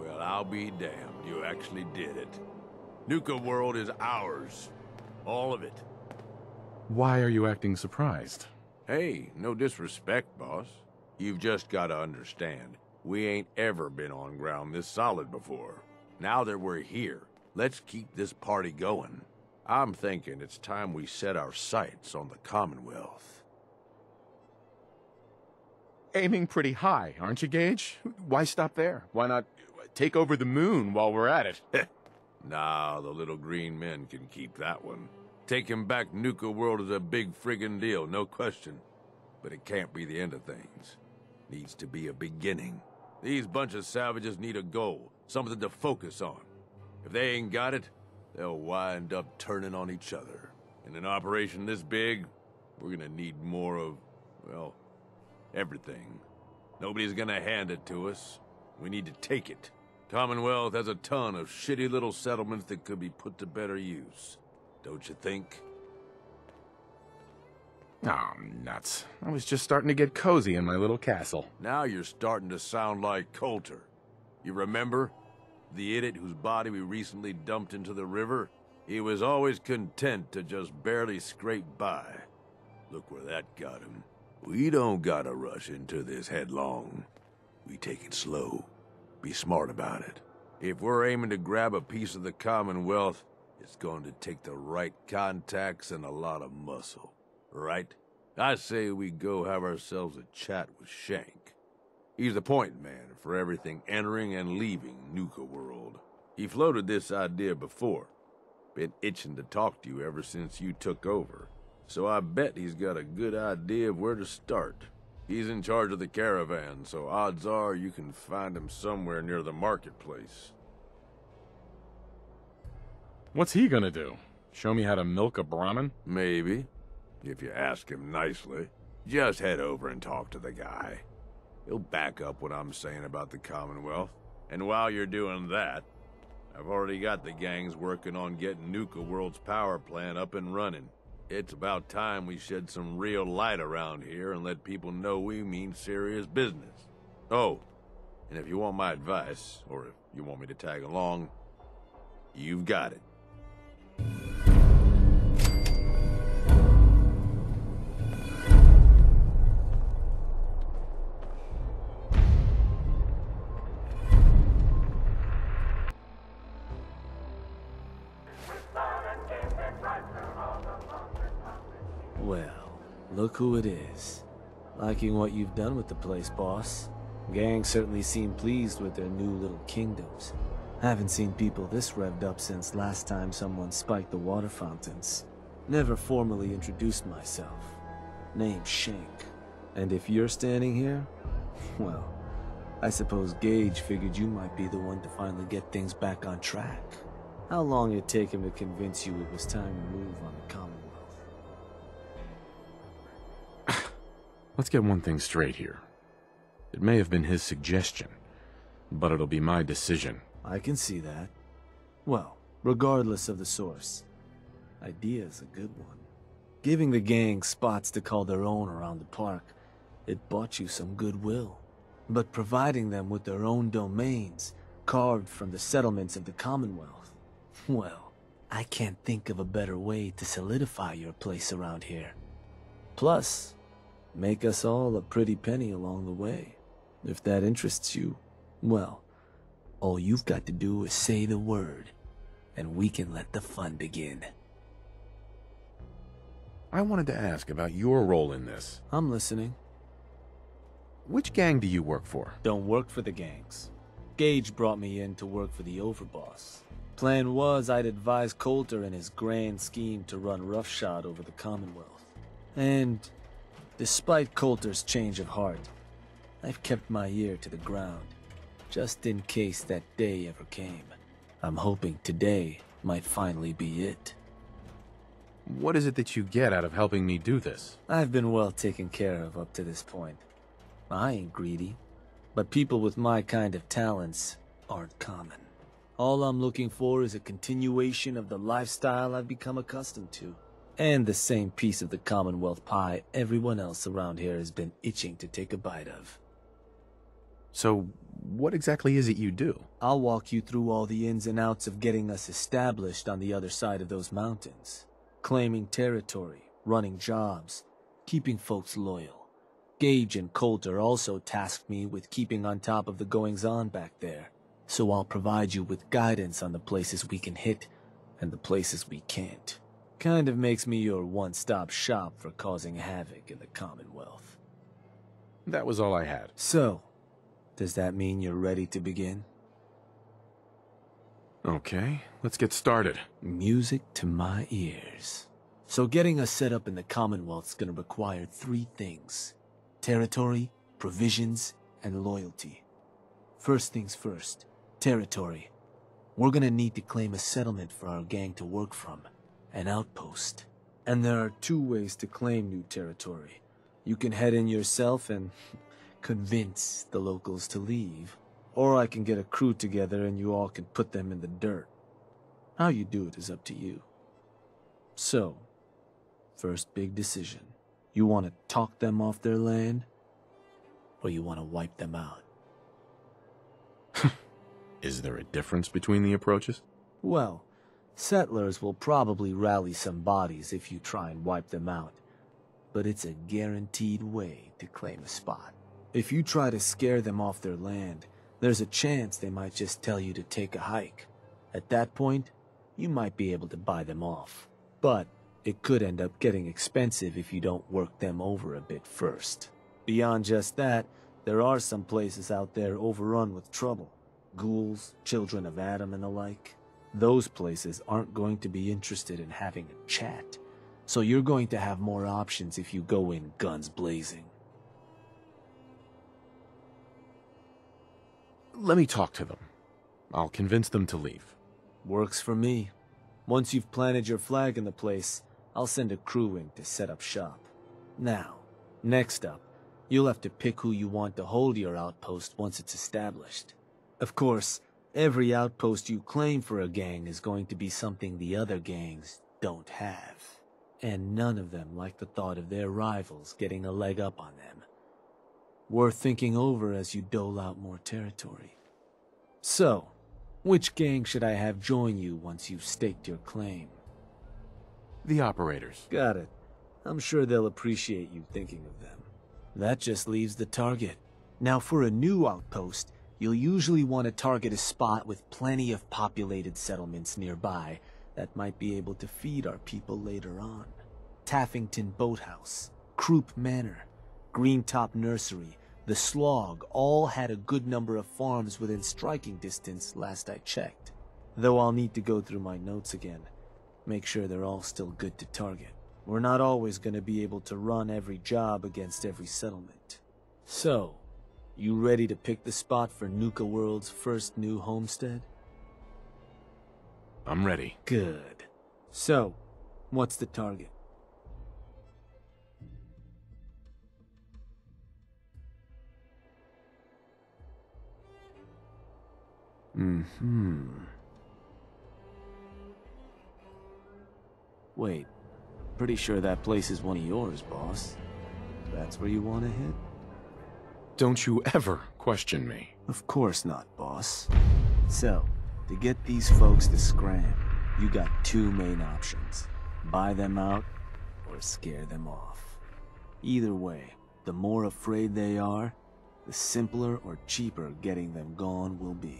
Well, I'll be damned. You actually did it. Nuka-World is ours. All of it. Why are you acting surprised? Hey, no disrespect, boss. You've just gotta understand. We ain't ever been on ground this solid before. Now that we're here, let's keep this party going. I'm thinking it's time we set our sights on the Commonwealth. Aiming pretty high, aren't you, Gage? Why stop there? Why not take over the moon while we're at it? Nah, the little green men can keep that one. Taking back Nuka-World is a big friggin' deal, no question. But it can't be the end of things. Needs to be a beginning. These bunch of savages need a goal, something to focus on. If they ain't got it, they'll wind up turning on each other. In an operation this big, we're gonna need more of, well, everything. Nobody's gonna hand it to us. We need to take it. Commonwealth has a ton of shitty little settlements that could be put to better use. Don't you think? Oh, nuts. I was just starting to get cozy in my little castle. Now you're starting to sound like Coulter. You remember? The idiot whose body we recently dumped into the river? He was always content to just barely scrape by. Look where that got him. We don't gotta rush into this headlong. We take it slow. Be smart about it. If we're aiming to grab a piece of the Commonwealth, it's going to take the right contacts and a lot of muscle. Right? I say we go have ourselves a chat with Shank. He's the point man for everything entering and leaving Nuka-World. He floated this idea before. Been itching to talk to you ever since you took over. So I bet he's got a good idea of where to start. He's in charge of the caravan, so odds are you can find him somewhere near the marketplace. What's he gonna do? Show me how to milk a Brahmin? Maybe. If you ask him nicely. Just head over and talk to the guy. He'll back up what I'm saying about the Commonwealth. And while you're doing that, I've already got the gangs working on getting Nuka-World's power plant up and running. It's about time we shed some real light around here and let people know we mean serious business. Oh, and if you want my advice, or if you want me to tag along, you've got it. Well, look who it is. Liking what you've done with the place, boss. Gang certainly seem pleased with their new little kingdoms. Haven't seen people this revved up since last time someone spiked the water fountains. Never formally introduced myself. Name's Shank. And if you're standing here, well, I suppose Gage figured you might be the one to finally get things back on track. How long did it take him to convince you it was time to move on the Commonwealth? Let's get one thing straight here. It may have been his suggestion, but it'll be my decision. I can see that. Well, regardless of the source, idea's a good one. Giving the gang spots to call their own around the park, it bought you some goodwill. But providing them with their own domains, carved from the settlements of the Commonwealth, well, I can't think of a better way to solidify your place around here. Plus, make us all a pretty penny along the way. If that interests you, well, all you've got to do is say the word, and we can let the fun begin. I wanted to ask about your role in this. I'm listening. Which gang do you work for? Don't work for the gangs. Gage brought me in to work for the overboss. Plan was I'd advise Coulter in his grand scheme to run roughshod over the Commonwealth. And despite Coulter's change of heart, I've kept my ear to the ground, just in case that day ever came. I'm hoping today might finally be it. What is it that you get out of helping me do this? I've been well taken care of up to this point. I ain't greedy, but people with my kind of talents aren't common. All I'm looking for is a continuation of the lifestyle I've become accustomed to, and the same piece of the Commonwealth pie everyone else around here has been itching to take a bite of. So, what exactly is it you do? I'll walk you through all the ins and outs of getting us established on the other side of those mountains. Claiming territory, running jobs, keeping folks loyal. Gage and Coulter also tasked me with keeping on top of the goings-on back there. So I'll provide you with guidance on the places we can hit and the places we can't. Kind of makes me your one-stop shop for causing havoc in the Commonwealth. That was all I had. So, does that mean you're ready to begin? Okay, let's get started. Music to my ears. So getting us set up in the Commonwealth's gonna require 3 things. Territory, provisions, and loyalty. First things first, territory. We're gonna need to claim a settlement for our gang to work from, an outpost. And there are 2 ways to claim new territory. You can head in yourself and convince the locals to leave, or I can get a crew together and you all can put them in the dirt. How you do it is up to you. So, first big decision. You want to talk them off their land, or you want to wipe them out? Is there a difference between the approaches? Well, settlers will probably rally some bodies if you try and wipe them out, but it's a guaranteed way to claim a spot. If you try to scare them off their land, there's a chance they might just tell you to take a hike. At that point, you might be able to buy them off. But it could end up getting expensive if you don't work them over a bit first. Beyond just that, there are some places out there overrun with trouble. Ghouls, children of Adam and the like. Those places aren't going to be interested in having a chat. So you're going to have more options if you go in guns blazing. Let me talk to them. I'll convince them to leave. Works for me. Once you've planted your flag in the place, I'll send a crew in to set up shop. Now, next up, you'll have to pick who you want to hold your outpost once it's established. Of course, every outpost you claim for a gang is going to be something the other gangs don't have. And none of them like the thought of their rivals getting a leg up on them. Worth thinking over as you dole out more territory. So, which gang should I have join you once you've staked your claim? The operators. Got it. I'm sure they'll appreciate you thinking of them. That just leaves the target. Now for a new outpost, you'll usually want to target a spot with plenty of populated settlements nearby that might be able to feed our people later on. Taffington Boathouse, Croup Manor, Greentop Nursery, the Slog all had a good number of farms within striking distance last I checked. Though I'll need to go through my notes again, make sure they're all still good to target. We're not always going to be able to run every job against every settlement. So, you ready to pick the spot for Nuka-World's first new homestead? I'm ready. Good. So, what's the target? Wait, pretty sure that place is one of yours, boss. That's where you want to hit? Don't you ever question me. Of course not, boss. So, to get these folks to scram, you got 2 main options. Buy them out, or scare them off. Either way, the more afraid they are, the simpler or cheaper getting them gone will be.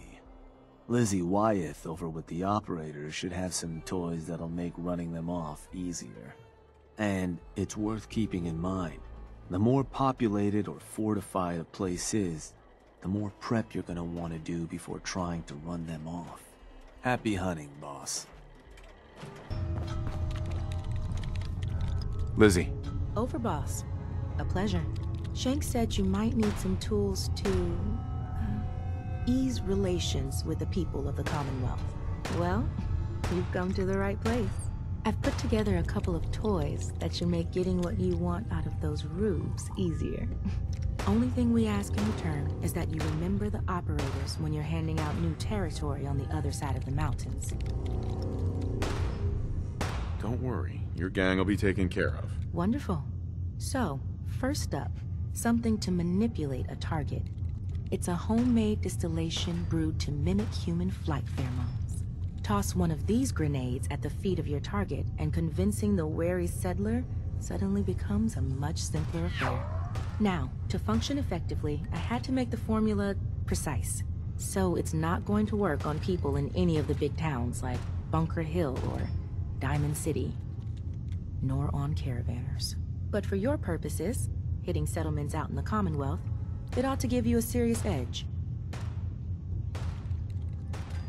Lizzie Wyeth over with the operators should have some toys that'll make running them off easier. And it's worth keeping in mind, the more populated or fortified a place is, the more prep you're gonna want to do before trying to run them off. Happy hunting, boss. Lizzie. Over, boss. A pleasure. Shank said you might need some tools to ease relations with the people of the Commonwealth. Well, you've come to the right place. I've put together a couple of toys that should make getting what you want out of those rubes easier. Only thing we ask in return is that you remember the operators when you're handing out new territory on the other side of the mountains. Don't worry, your gang will be taken care of. Wonderful. So, first up, something to manipulate a target. It's a homemade distillation brewed to mimic human flight pheromones. Toss one of these grenades at the feet of your target, and convincing the wary settler suddenly becomes a much simpler affair. Now, to function effectively, I had to make the formula precise. So it's not going to work on people in any of the big towns like Bunker Hill or Diamond City, nor on caravanners. But for your purposes, hitting settlements out in the Commonwealth, it ought to give you a serious edge.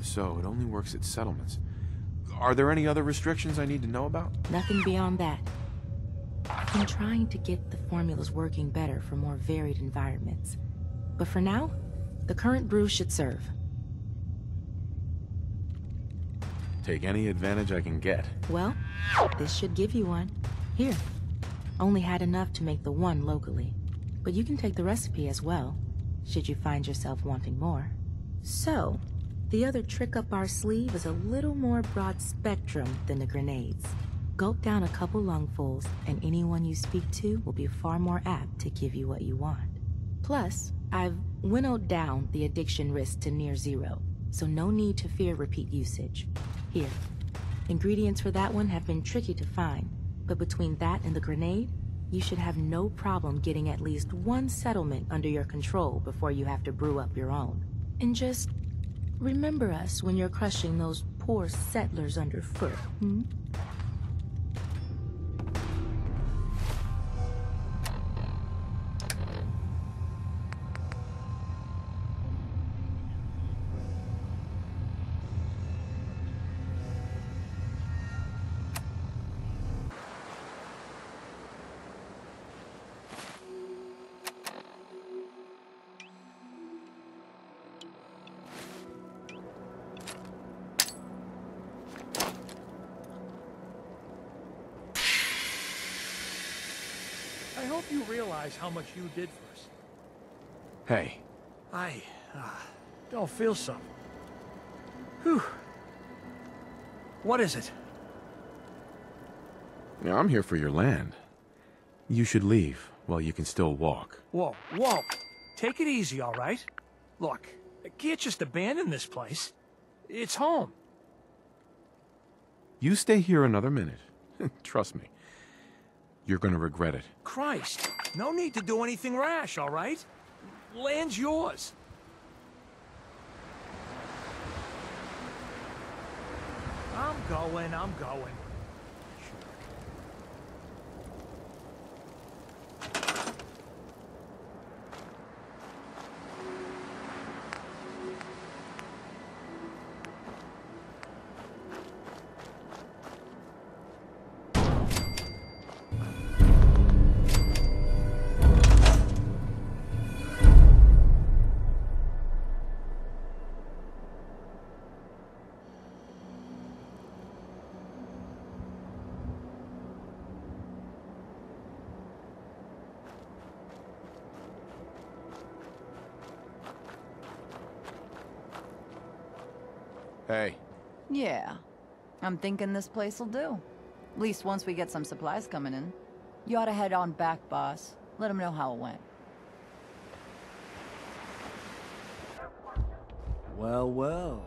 So it only works at settlements. Are there any other restrictions I need to know about? Nothing beyond that. I've been trying to get the formulas working better for more varied environments. But for now, the current brew should serve. Take any advantage I can get. Well, this should give you one. Here. Only had enough to make the one locally. But you can take the recipe as well, should you find yourself wanting more. So, the other trick up our sleeve is a little more broad spectrum than the grenades. Gulp down a couple lungfuls, and anyone you speak to will be far more apt to give you what you want. Plus, I've winnowed down the addiction risk to near zero, so no need to fear repeat usage. Here, ingredients for that one have been tricky to find, but between that and the grenade, you should have no problem getting at least one settlement under your control before you have to brew up your own. And just remember us when you're crushing those poor settlers underfoot, hmm? I hope you realize how much you did for us. Hey. I don't feel so. Whew. What is it? Now, I'm here for your land. You should leave while you can still walk. Whoa, whoa. Take it easy, all right? Look, I can't just abandon this place. It's home. You stay here another minute. Trust me. You're gonna regret it. Christ, no need to do anything rash, all right? Land's yours. I'm going. Hey. Yeah. I'm thinking this place'll do. At least once we get some supplies coming in. You ought to head on back, boss. Let them know how it went. Well, well.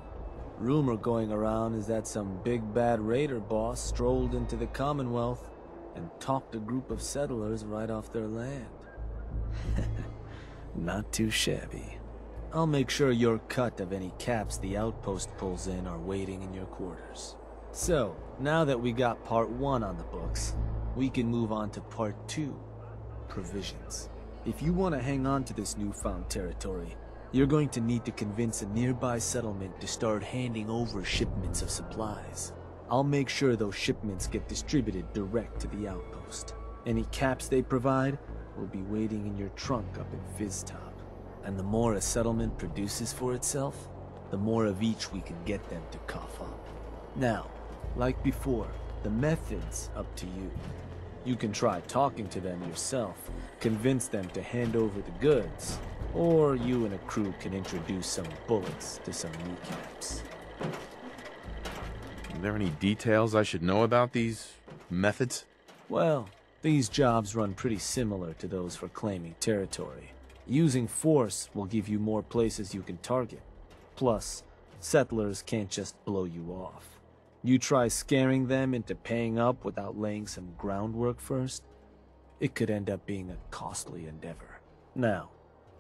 Rumor going around is that some big bad raider boss strolled into the Commonwealth and talked a group of settlers right off their land. Not too shabby. I'll make sure your cut of any caps the Outpost pulls in are waiting in your quarters. So, now that we got part 1 on the books, we can move on to part 2, provisions. If you want to hang on to this newfound territory, you're going to need to convince a nearby settlement to start handing over shipments of supplies. I'll make sure those shipments get distributed direct to the Outpost. Any caps they provide will be waiting in your trunk up in Fizztop. And the more a settlement produces for itself, the more of each we can get them to cough up. Now, like before, the method's up to you. You can try talking to them yourself, convince them to hand over the goods, or you and a crew can introduce some bullets to some kneecaps. Are there any details I should know about these methods? Well, these jobs run pretty similar to those for claiming territory. Using force will give you more places you can target. Plus, settlers can't just blow you off. You try scaring them into paying up without laying some groundwork first, it could end up being a costly endeavor. Now,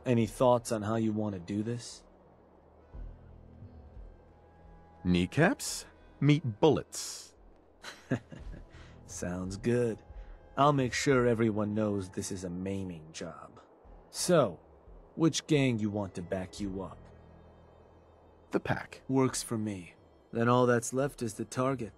any thoughts on how you want to do this? Kneecaps? Meet bullets. Sounds good. I'll make sure everyone knows this is a maiming job. So, which gang you want to back you up? The pack. Works for me. Then all that's left is the target.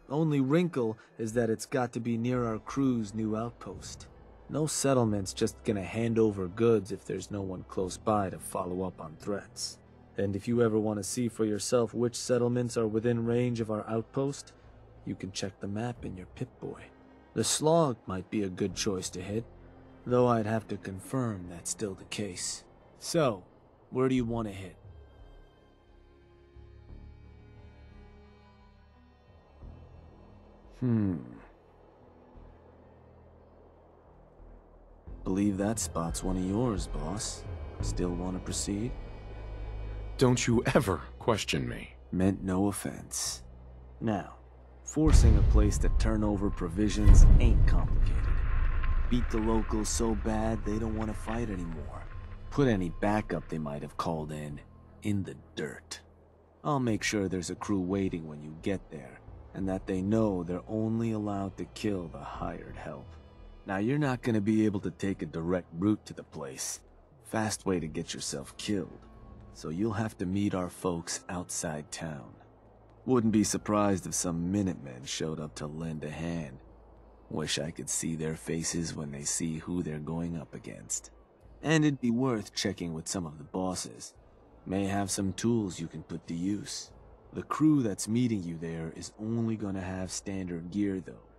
Only wrinkle is that it's got to be near our crew's new outpost. No settlement's just gonna hand over goods if there's no one close by to follow up on threats. And if you ever want to see for yourself which settlements are within range of our outpost, you can check the map in your Pip-Boy. The Slog might be a good choice to hit, though I'd have to confirm that's still the case. So, where do you want to hit? Believe that spot's one of yours, boss. Still want to proceed? Don't you ever question me. Meant no offense. Now, forcing a place to turn over provisions ain't complicated. Beat the locals so bad they don't want to fight anymore. Put any backup they might have called in the dirt. I'll make sure there's a crew waiting when you get there, and that they know they're only allowed to kill the hired help. Now, you're not going to be able to take a direct route to the place. Fast way to get yourself killed. So you'll have to meet our folks outside town. Wouldn't be surprised if some Minutemen showed up to lend a hand. Wish I could see their faces when they see who they're going up against. And it'd be worth checking with some of the bosses. May have some tools you can put to use. The crew that's meeting you there is only gonna have standard gear though.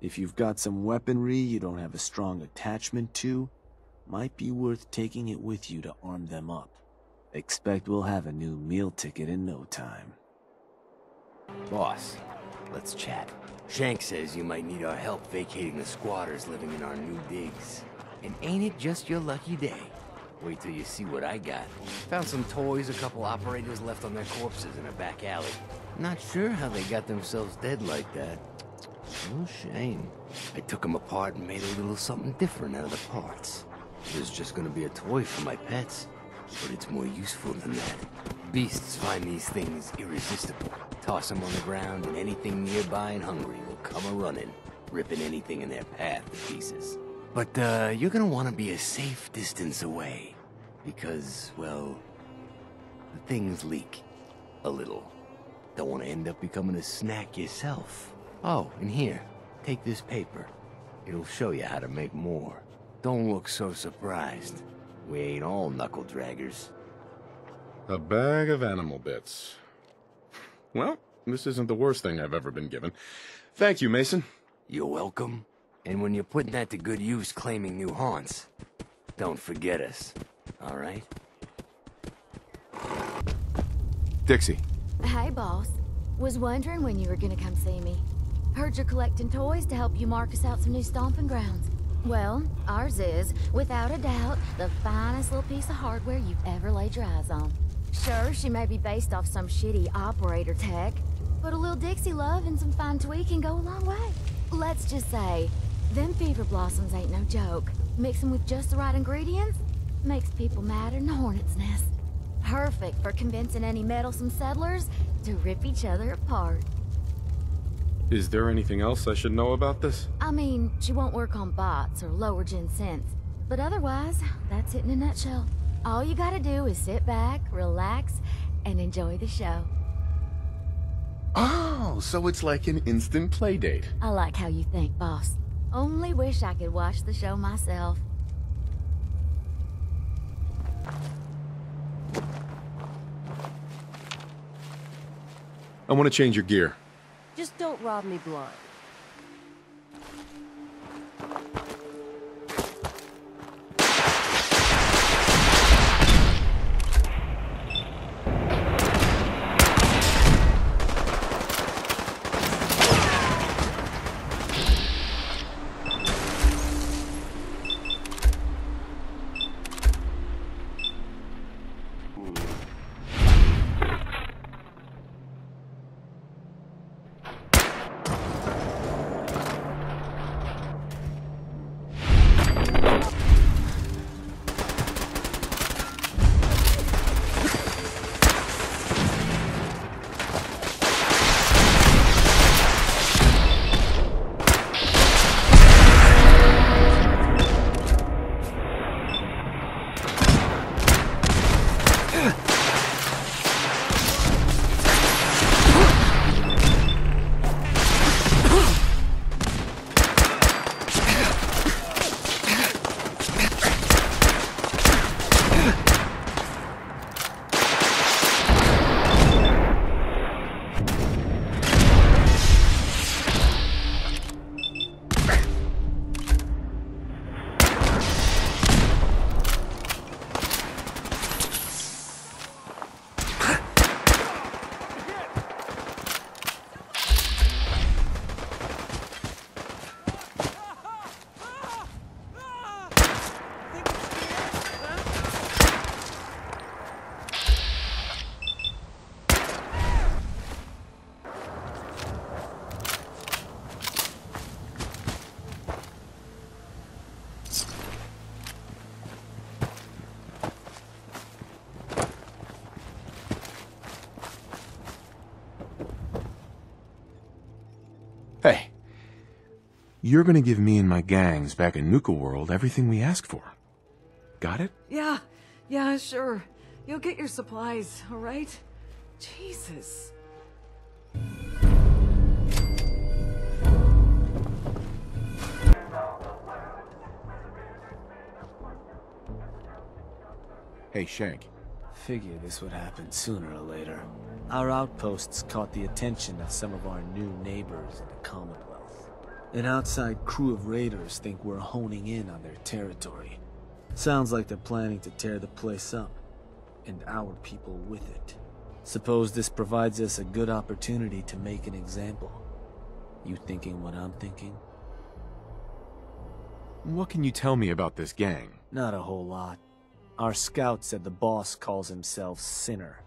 If you've got some weaponry you don't have a strong attachment to, might be worth taking it with you to arm them up. Expect we'll have a new meal ticket in no time. Boss, let's chat. Shank says you might need our help vacating the squatters living in our new digs. And ain't it just your lucky day? Wait till you see what I got. Found some toys a couple operators left on their corpses in a back alley. Not sure how they got themselves dead like that. No shame. I took them apart and made a little something different out of the parts. It was just gonna be a toy for my pets, but it's more useful than that. Beasts find these things irresistible. Toss them on the ground and anything nearby and hungry will come a-running, ripping anything in their path to pieces. But you're gonna want to be a safe distance away, because, well, the things leak a little. Don't want to end up becoming a snack yourself. Oh, and here, take this paper. It'll show you how to make more. Don't look so surprised. We ain't all knuckle draggers. A bag of animal bits. Well, this isn't the worst thing I've ever been given. Thank you, Mason. You're welcome. And when you're putting that to good use claiming new haunts, don't forget us, all right? Dixie. Hey, boss. Was wondering when you were gonna come see me. Heard you're collecting toys to help you mark us out some new stomping grounds. Well, ours is, without a doubt, the finest little piece of hardware you've ever laid your eyes on. Sure, she may be based off some shitty operator tech, but a little Dixie love and some fine tweaking go a long way. Let's just say, them fever blossoms ain't no joke. Mixing with just the right ingredients makes people madder than a hornet's nest. Perfect for convincing any meddlesome settlers to rip each other apart. Is there anything else I should know about this? I mean, she won't work on bots or lower gen synths, but otherwise, that's it in a nutshell. All you gotta do is sit back, relax, and enjoy the show. Oh, so it's like an instant play date. I like how you think, boss. Only wish I could watch the show myself. I want to change your gear. Just don't rob me blind. you're gonna give me and my gangs back in Nuka-World everything we ask for. Got it? Yeah, sure. You'll get your supplies, all right? Jesus. Hey, Shank. Figured this would happen sooner or later. Our outposts caught the attention of some of our new neighbors in the Commonwealth. An outside crew of raiders think we're honing in on their territory. Sounds like they're planning to tear the place up, and our people with it. Suppose this provides us a good opportunity to make an example. You thinking what I'm thinking? What can you tell me about this gang? Not a whole lot. Our scout said the boss calls himself Sinner.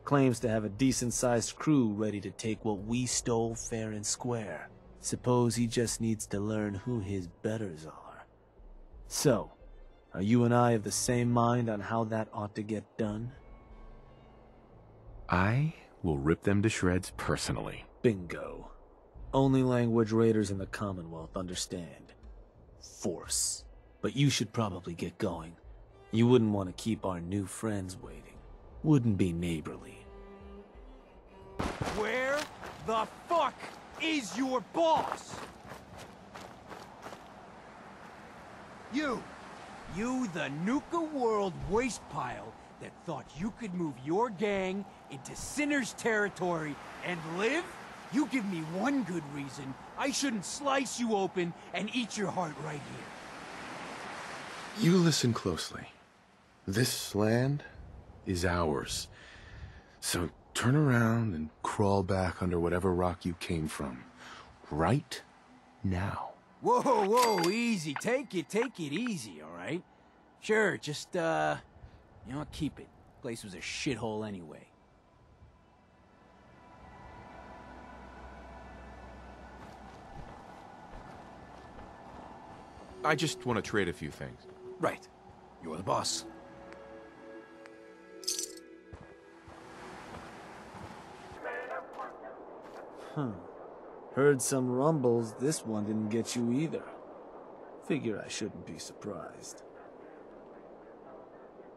Claims to have a decent-sized crew ready to take what we stole fair and square. Suppose he just needs to learn who his betters are. So, are you and I of the same mind on how that ought to get done? I will rip them to shreds personally. Bingo. Only language raiders in the Commonwealth understand. Force. But you should probably get going. You wouldn't want to keep our new friends waiting. Wouldn't be neighborly. Where the fuck is your boss? You the Nuka-World waste pile that thought you could move your gang into Sinner's territory and live? You give me one good reason I shouldn't slice you open and eat your heart right here. You listen closely. This land is ours. So turn around and crawl back under whatever rock you came from. Right now. Whoa, easy. Take it easy, all right? Sure, just, keep it. Place was a shithole anyway. I just want to trade a few things. Right. You're the boss. Heard some rumbles, this one didn't get you either. Figure I shouldn't be surprised.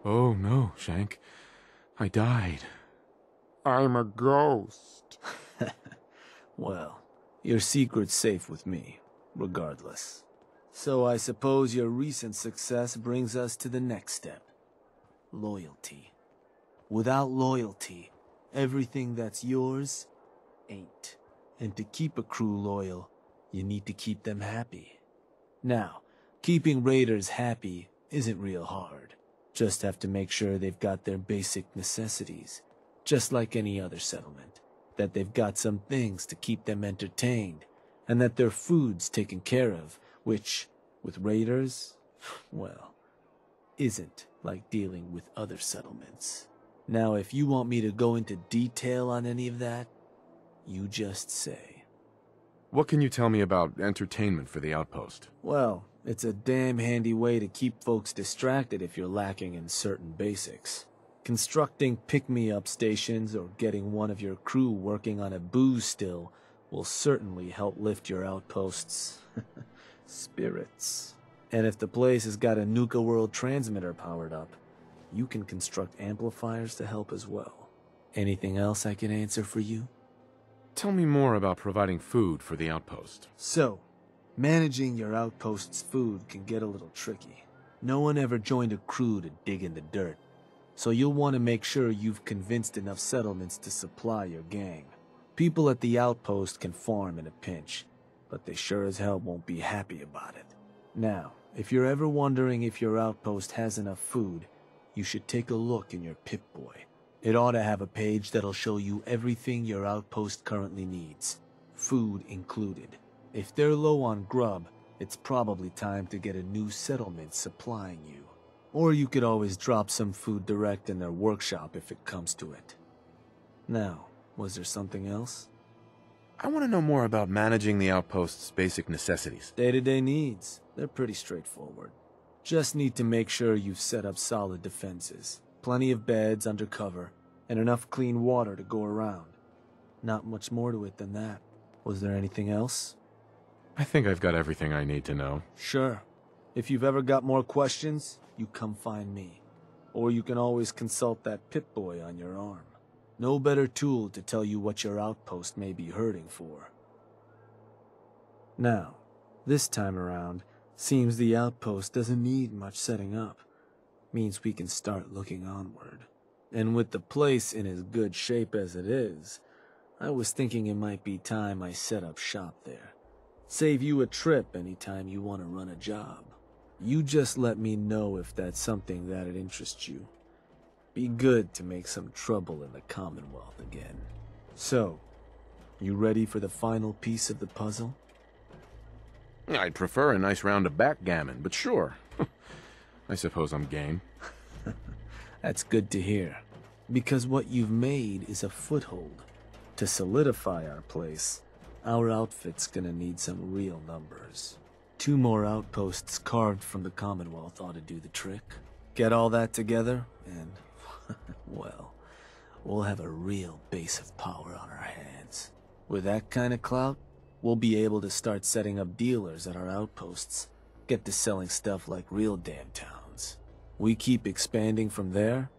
Oh no, Shank. I died. I'm a ghost. Well, your secret's safe with me, regardless. So I suppose your recent success brings us to the next step. Loyalty. Without loyalty, everything that's yours ain't. And to keep a crew loyal, you need to keep them happy. Now, keeping raiders happy isn't real hard. Just have to make sure they've got their basic necessities, just like any other settlement. That they've got some things to keep them entertained, and that their food's taken care of, which, with raiders, well, isn't like dealing with other settlements. Now, if you want me to go into detail on any of that, you just say. What can you tell me about entertainment for the outpost? Well, it's a damn handy way to keep folks distracted if you're lacking in certain basics. Constructing pick-me-up stations or getting one of your crew working on a booze still will certainly help lift your outpost's spirits. And if the place has got a Nuka-World transmitter powered up, you can construct amplifiers to help as well. Anything else I can answer for you? Tell me more about providing food for the outpost. So, managing your outpost's food can get a little tricky. No one ever joined a crew to dig in the dirt, so you'll want to make sure you've convinced enough settlements to supply your gang. People at the outpost can farm in a pinch, but they sure as hell won't be happy about it. Now, if you're ever wondering if your outpost has enough food, you should take a look in your Pip-Boy. It ought to have a page that'll show you everything your outpost currently needs, food included. If they're low on grub, it's probably time to get a new settlement supplying you. Or you could always drop some food direct in their workshop if it comes to it. Now, was there something else? I want to know more about managing the outpost's basic necessities. Day-to-day needs. They're pretty straightforward. Just need to make sure you've set up solid defenses. Plenty of beds under cover, and enough clean water to go around. Not much more to it than that. Was there anything else? I think I've got everything I need to know. Sure. If you've ever got more questions, you come find me. Or you can always consult that Pip-Boy on your arm. No better tool to tell you what your outpost may be hurting for. Now, this time around, seems the outpost doesn't need much setting up. Means we can start looking onward. And with the place in as good shape as it is, I was thinking it might be time I set up shop there. Save you a trip anytime you want to run a job. You just let me know if that's something that'd interest you. Be good to make some trouble in the Commonwealth again. So, you ready for the final piece of the puzzle? I'd prefer a nice round of backgammon, but sure. I suppose I'm game. That's good to hear. Because what you've made is a foothold. To solidify our place, our outfit's gonna need some real numbers. 2 more outposts carved from the Commonwealth ought to do the trick. Get all that together, and, well, we'll have a real base of power on our hands. With that kind of clout, we'll be able to start setting up dealers at our outposts. Get to selling stuff like real damn towns. We keep expanding from there,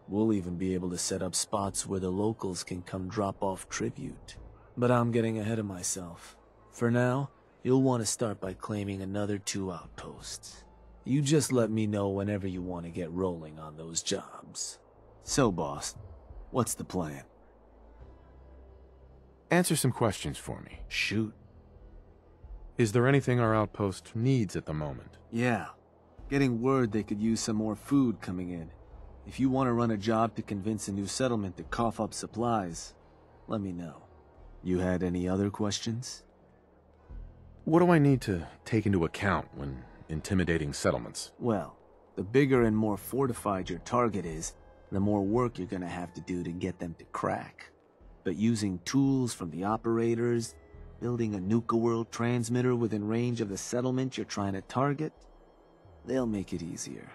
we'll even be able to set up spots where the locals can come drop off tribute. But I'm getting ahead of myself. For now, you'll want to start by claiming another 2 outposts. You just let me know whenever you want to get rolling on those jobs. So, boss, what's the plan? Answer some questions for me. Shoot. Is there anything our outpost needs at the moment? Yeah. Getting word they could use some more food coming in. If you want to run a job to convince a new settlement to cough up supplies, let me know. You had any other questions? What do I need to take into account when intimidating settlements? Well, the bigger and more fortified your target is, the more work you're gonna have to do to get them to crack. But using tools from the operators, building a Nuka-World transmitter within range of the settlement you're trying to target, they'll make it easier.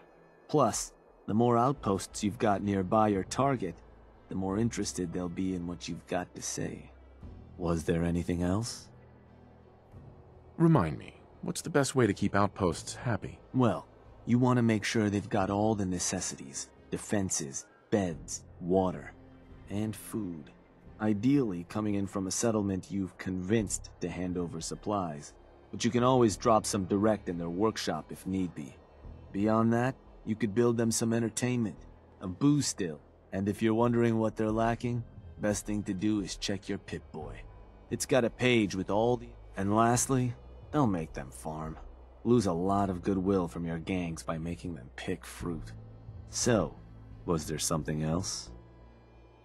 Plus, the more outposts you've got nearby your target, the more interested they'll be in what you've got to say. Was there anything else? Remind me, what's the best way to keep outposts happy? Well, you want to make sure they've got all the necessities. Defenses, beds, water, and food. Ideally coming in from a settlement you've convinced to hand over supplies. But you can always drop some direct in their workshop if need be. Beyond that, you could build them some entertainment, a booze still. And if you're wondering what they're lacking, best thing to do is check your Pip-Boy. It's got a page with all the... And lastly, don't make them farm. Lose a lot of goodwill from your gangs by making them pick fruit. So, was there something else?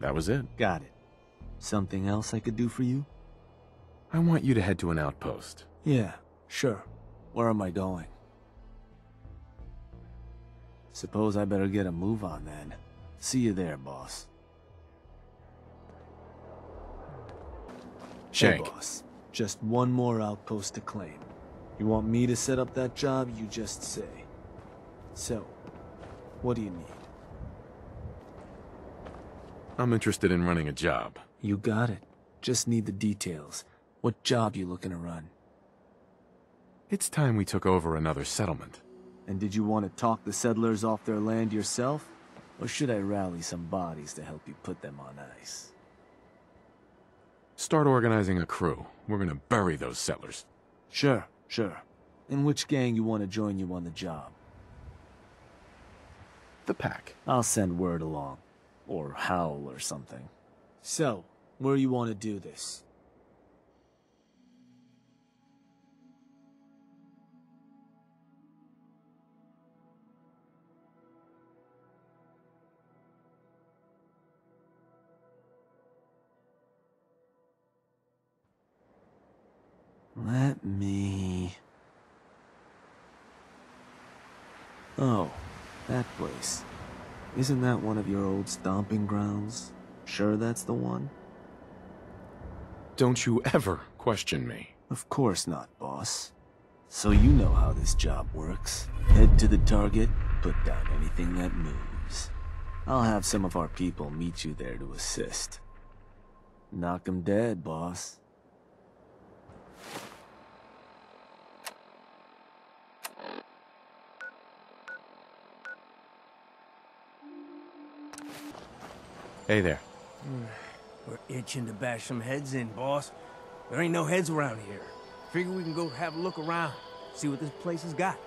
That was it. Got it. Something else I could do for you? I want you to head to an outpost. Yeah, sure. Where am I going? Suppose I better get a move on then. See you there, boss. Shank. Hey, boss. Just one more outpost to claim. You want me to set up that job, you just say. So, what do you need? I'm interested in running a job. You got it. Just need the details. What job you looking to run? It's time we took over another settlement. And did you want to talk the settlers off their land yourself? Or should I rally some bodies to help you put them on ice? Start organizing a crew. We're gonna bury those settlers. Sure. And which gang you want to join you on the job? The pack. I'll send word along. Or howl or something. So, where you want to do this? Let me... Oh, that place. Isn't that one of your old stomping grounds? Sure that's the one? Don't you ever question me. Of course not, boss. So you know how this job works. Head to the target, put down anything that moves. I'll have some of our people meet you there to assist. Knock 'em dead, boss. Hey there. We're itching to bash some heads in, boss. There ain't no heads around here. Figure we can go have a look around, see what this place has got.